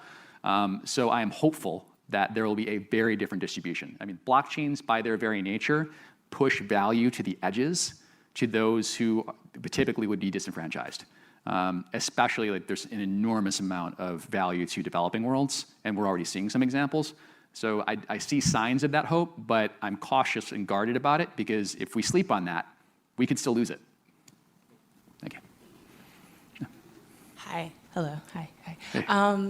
So I am hopeful that there will be a very different distribution. I mean, blockchains, by their very nature, push value to the edges to those who typically would be disenfranchised. Especially, like, there's an enormous amount of value to developing worlds, and we're already seeing some examples. So I see signs of that hope, but I'm cautious and guarded about it, because if we sleep on that, we could still lose it. Thank you. Hi. Hello. Hi. Hey.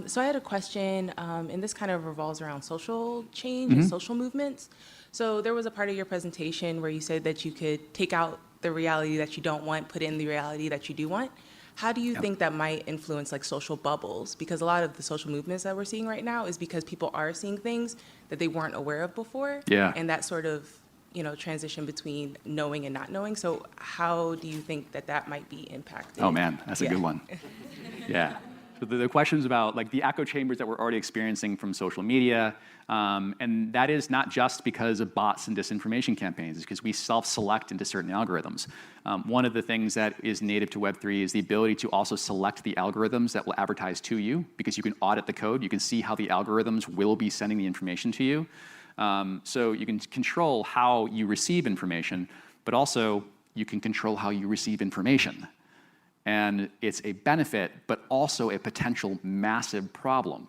So I had a question, and this kind of revolves around social change and social movements. So there was a part of your presentation where you said that you could take out the reality that you don't want, put in the reality that you do want. How do you think that might influence like social bubbles? Because a lot of the social movements that we're seeing right now is because people are seeing things that they weren't aware of before. Yeah. And that sort of, transition between knowing and not knowing. So how do you think that that might be impacted? Oh man, that's a good one. Yeah. So the questions about like the echo chambers that we're already experiencing from social media, and that is not just because of bots and disinformation campaigns, it's because we self-select into certain algorithms. One of the things that is native to Web3 is the ability to also select the algorithms that will advertise to you, because you can audit the code, you can see how the algorithms will be sending the information to you. So you can control how you receive information, but also you can control how you receive information. And it's a benefit, but also a potential massive problem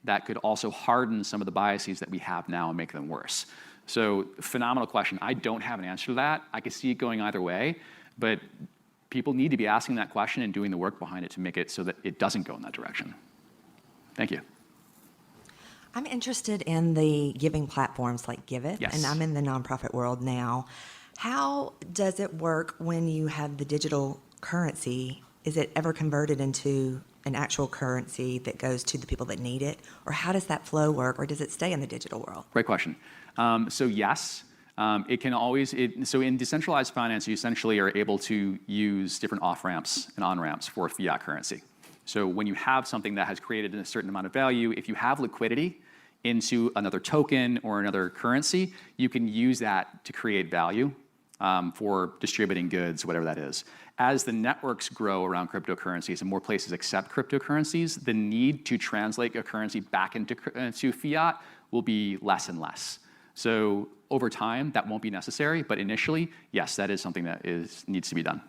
that could also harden some of the biases that we have now and make them worse. So phenomenal question. I don't have an answer to that. I can see it going either way, but people need to be asking that question and doing the work behind it to make it so that it doesn't go in that direction. Thank you. I'm interested in the giving platforms like Give It, Yes. and I'm in the nonprofit world now. How does it work when you have the digital currency? Is it ever converted into an actual currency that goes to the people that need it? Or how does that flow work, or does it stay in the digital world? Great question. So yes, it can always, so in decentralized finance, you essentially are able to use different off-ramps and on-ramps for fiat currency. So when you have something that has created a certain amount of value, if you have liquidity into another token or another currency, you can use that to create value for distributing goods, whatever that is. As the networks grow around cryptocurrencies and more places accept cryptocurrencies, the need to translate a currency back into fiat will be less and less. So over time, that won't be necessary, but initially, yes, that is something that needs to be done.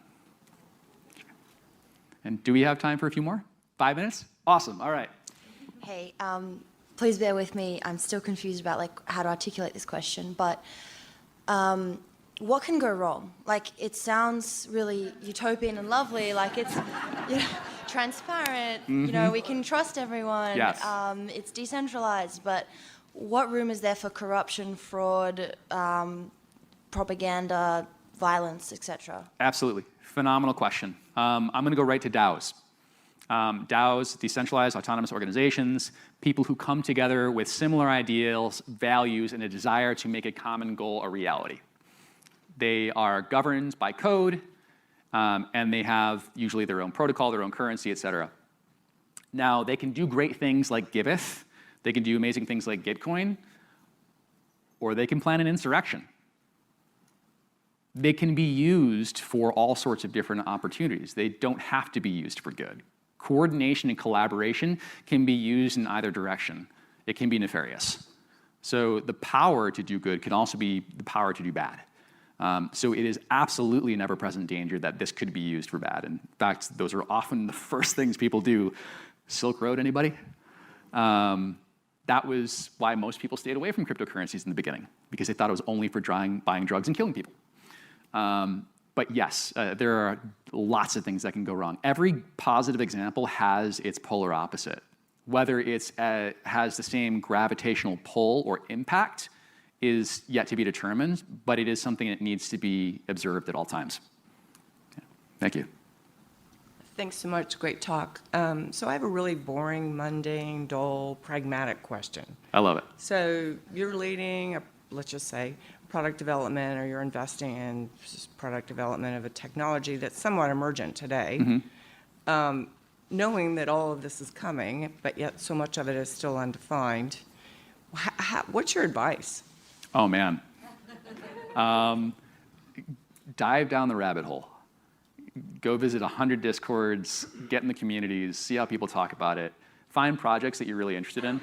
And do we have time for a few more? 5 minutes? Awesome, all right. Hey, please bear with me. I'm still confused about like how to articulate this question, but what can go wrong? Like, it sounds really utopian and lovely, like it's transparent, we can trust everyone, Yes. It's decentralized, but what room is there for corruption, fraud, propaganda, violence, etc.? Absolutely, phenomenal question. I'm gonna go right to DAOs. DAOs, decentralized autonomous organizations, people who come together with similar ideals, values, and a desire to make a common goal a reality. They are governed by code, and they have usually their own protocol, their own currency, et cetera. Now, they can do great things like Giveth, they can do amazing things like Gitcoin, or they can plan an insurrection. They can be used for all sorts of different opportunities. They don't have to be used for good. Coordination and collaboration can be used in either direction. It can be nefarious. So the power to do good can also be the power to do bad. So it is absolutely an ever-present danger that this could be used for bad. In fact, those are often the first things people do. Silk Road, anybody? That was why most people stayed away from cryptocurrencies in the beginning, because they thought it was only for buying drugs and killing people. But yes, there are lots of things that can go wrong. Every positive example has its polar opposite. Whether it has the same gravitational pull or impact is yet to be determined, but it is something that needs to be observed at all times. Yeah. Thank you. Thanks so much. Great talk. So I have a really boring, mundane, dull, pragmatic question. I love it. So you're leading, let's just say, product development, or you're investing in product development of a technology that's somewhat emergent today. Mm-hmm. Knowing that all of this is coming, but yet so much of it is still undefined, what's your advice? Oh, man. Dive down the rabbit hole. Go visit 100 Discords, get in the communities, see how people talk about it. Find projects that you're really interested in.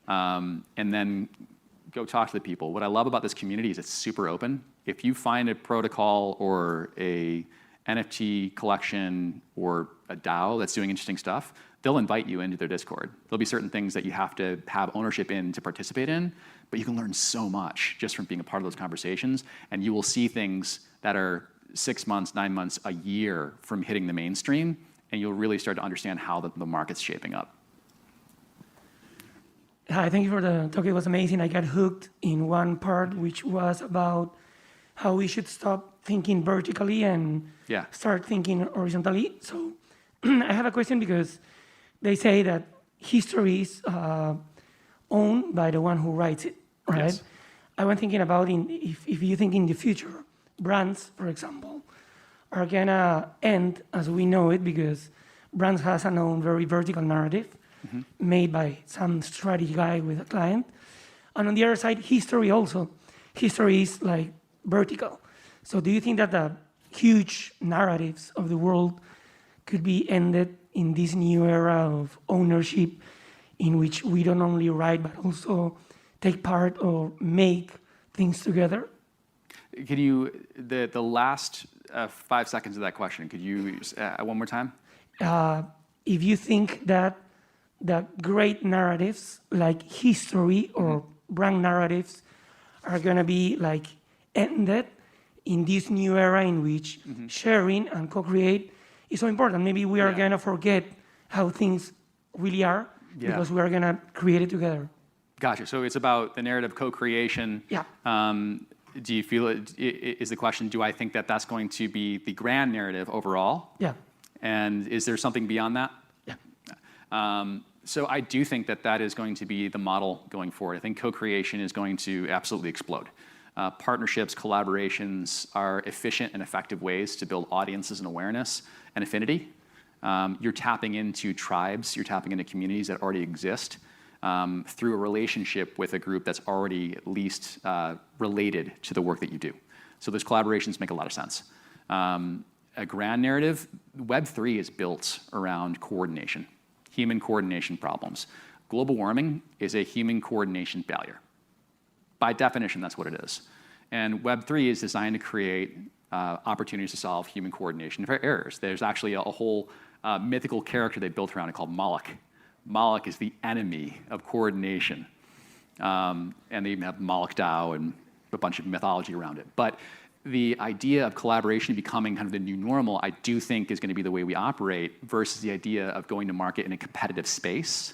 and then go talk to the people. What I love about this community is it's super open. If you find a protocol or a NFT collection or a DAO that's doing interesting stuff, they'll invite you into their Discord. There'll be certain things that you have to have ownership in to participate in, but you can learn so much just from being a part of those conversations, and you will see things that are 6 months, 9 months, a year from hitting the mainstream, and you'll really start to understand how the market's shaping up. Hi, thank you for the talk. It was amazing. I got hooked in one part, which was about how we should stop thinking vertically and start thinking horizontally. So I have a question because they say that history is owned by the one who writes it, right? Yes. I was thinking about if you think in the future, brands, for example, are gonna end as we know it because brands has an own very vertical narrative made by some strategy guy with a client. And on the other side, history also. History is like vertical. So do you think that the huge narratives of the world could be ended in this new era of ownership in which we don't only write but also take part or make things together? Can you, the last 5 seconds of that question, could you one more time? If you think that the great narratives like history or brand narratives are going to be like ended in this new era in which sharing and co-create is so important. Maybe we are going to forget how things really are because we are going to create it together. Gotcha. So it's about the narrative co-creation. Yeah. Do you feel it, is the question, do I think that that's going to be the grand narrative overall? Yeah. And is there something beyond that? Yeah. So I do think that that is going to be the model going forward. I think co-creation is going to absolutely explode. Partnerships, collaborations are efficient and effective ways to build audiences and awareness and affinity. You're tapping into tribes, you're tapping into communities that already exist through a relationship with a group that's already at least related to the work that you do. So those collaborations make a lot of sense. A grand narrative, Web3 is built around coordination, human coordination problems. Global warming is a human coordination failure. By definition, that's what it is. And Web3 is designed to create opportunities to solve human coordination errors. There's actually a whole mythical character they built around it called Moloch. Moloch is the enemy of coordination. And they even have Moloch DAO and a bunch of mythology around it. But the idea of collaboration becoming kind of the new normal, I do think is going to be the way we operate versus the idea of going to market in a competitive space.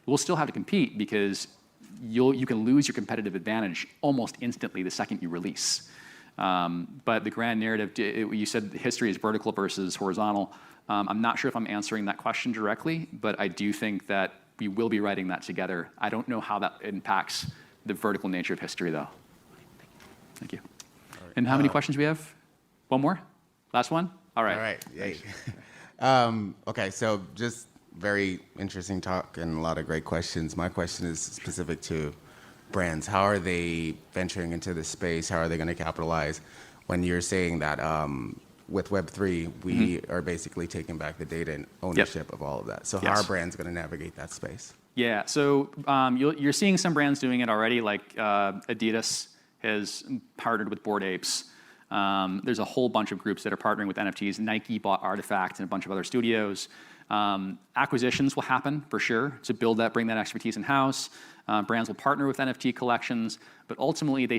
We'll still have to compete because you can lose your competitive advantage almost instantly the second you release. But the grand narrative, you said history is vertical versus horizontal. I'm not sure if I'm answering that question directly, but I do think that we will be writing that together. I don't know how that impacts the vertical nature of history, though. Thank you. And how many questions do we have? One more? Last one? All right. All right. Yay. Okay, so just very interesting talk and a lot of great questions. My question is specific to brands. How are they venturing into this space? How are they going to capitalize? When you're saying that with Web3, we are basically taking back the data and ownership of all of that. So how are brands going to navigate that space? Yeah, so you're seeing some brands doing it already, like Adidas has partnered with Bored Apes. There's a whole bunch of groups that are partnering with NFTs. Nike bought Artifact and a bunch of other studios. Acquisitions will happen for sure to build that, bring that expertise in-house. Brands will partner with NFT collections, but ultimately they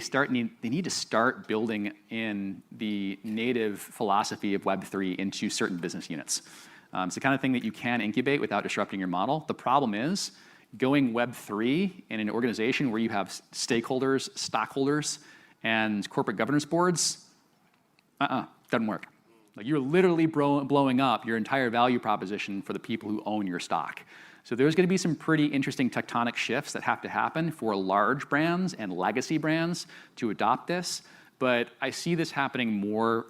need to start building in the native philosophy of Web3 into certain business units. It's the kind of thing that you can incubate without disrupting your model. The problem is going Web3 in an organization where you have stakeholders, stockholders, and corporate governance boards, doesn't work. Like you're literally blowing up your entire value proposition for the people who own your stock. So there's going to be some pretty interesting tectonic shifts that have to happen for large brands and legacy brands to adopt this. But I see this happening more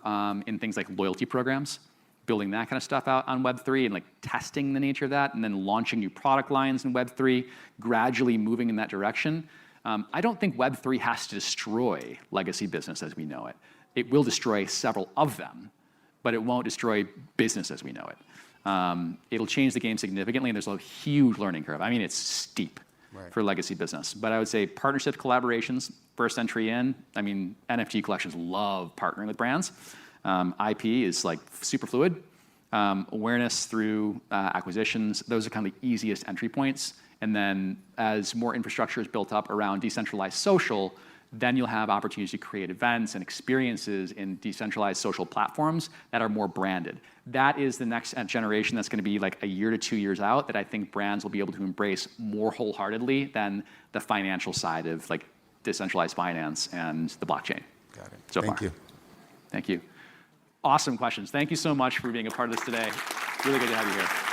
in things like loyalty programs, building that kind of stuff out on Web3 and like testing the nature of that and then launching new product lines in Web3, gradually moving in that direction. I don't think Web3 has to destroy legacy business as we know it. It will destroy several of them, but it won't destroy business as we know it. It'll change the game significantly, and there's a huge learning curve. I mean, it's steep. for legacy business. But I would say partnership collaborations, first entry in. I mean, NFT collections love partnering with brands. IP is like super fluid. Awareness through acquisitions, those are kind of the easiest entry points. And then as more infrastructure is built up around decentralized social, then you'll have opportunities to create events and experiences in decentralized social platforms that are more branded. That is the next generation that's going to be like a year to 2 years out that I think brands will be able to embrace more wholeheartedly than the financial side of like decentralized finance and the blockchain. Got it. So Thank far. you. Thank you. Awesome questions. Thank you so much for being a part of this today. Really good to have you here.